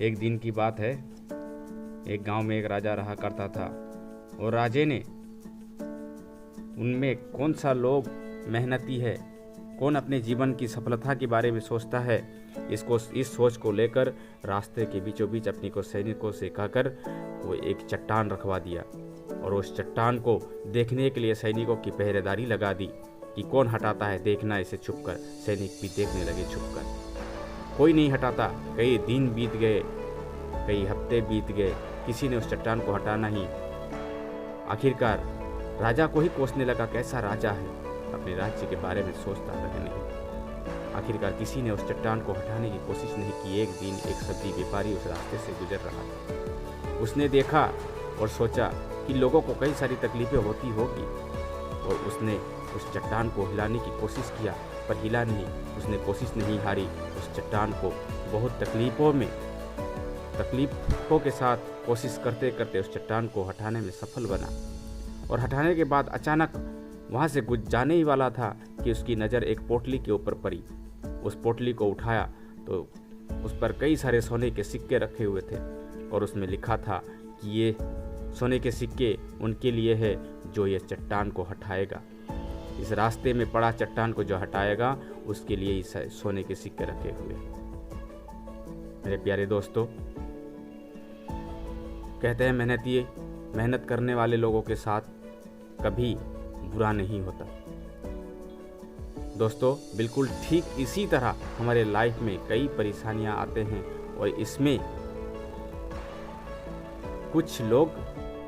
एक दिन की बात है। एक गांव में एक राजा रहा करता था और राजे ने उनमें कौन सा लोग मेहनती है, कौन अपने जीवन की सफलता के बारे में सोचता है, इस सोच को लेकर रास्ते के बीचों बीच अपनी को सैनिकों से कहकर वो एक चट्टान रखवा दिया और उस चट्टान को देखने के लिए सैनिकों की पहरेदारी लगा दी कि कौन हटाता है, देखना इसे छुपकर। सैनिक भी देखने लगे छुपकर। कोई नहीं हटाता। कई दिन बीत गए, कई हफ्ते बीत गए, किसी ने उस चट्टान को हटा नहीं। आखिरकार राजा को ही कोसने लगा, कैसा राजा है, अपने राज्य के बारे में सोचता तक नहीं। आखिरकार किसी ने उस चट्टान को हटाने की कोशिश नहीं की। एक दिन एक सब्जी व्यापारी उस रास्ते से गुजर रहा था। उसने देखा और सोचा कि लोगों को कई सारी तकलीफें होती होगी और उसने उस चट्टान को हिलाने की कोशिश किया, पर हिला नहीं। उसने कोशिश नहीं हारी। उस चट्टान को बहुत तकलीफों के साथ कोशिश करते करते उस चट्टान को हटाने में सफल बना। और हटाने के बाद अचानक वहाँ से कुछ जाने ही वाला था कि उसकी नज़र एक पोटली के ऊपर पड़ी। उस पोटली को उठाया तो उस पर कई सारे सोने के सिक्के रखे हुए थे और उसमें लिखा था कि ये सोने के सिक्के उनके लिए है जो ये चट्टान को हटाएगा। इस रास्ते में पड़ा चट्टान को जो हटाएगा उसके लिए इस सोने के सिक्के रखे हुए। मेरे प्यारे दोस्तों, कहते हैं मेहनत करने वाले लोगों के साथ कभी बुरा नहीं होता। दोस्तों, बिल्कुल ठीक इसी तरह हमारे लाइफ में कई परेशानियां आते हैं और इसमें कुछ लोग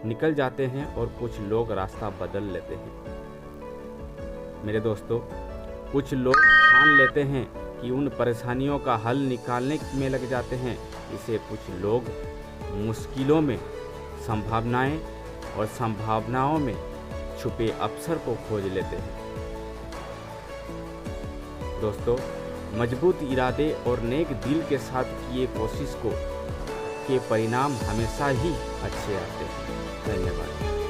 निकल जाते हैं और कुछ लोग रास्ता बदल लेते हैं। मेरे दोस्तों, कुछ लोग ठान लेते हैं कि उन परेशानियों का हल निकालने में लग जाते हैं। इसे कुछ लोग मुश्किलों में संभावनाएं और संभावनाओं में छुपे अवसर को खोज लेते हैं। दोस्तों, मजबूत इरादे और नेक दिल के साथ किए कोशिश के परिणाम हमेशा ही अच्छे आते हैं। धन्यवाद।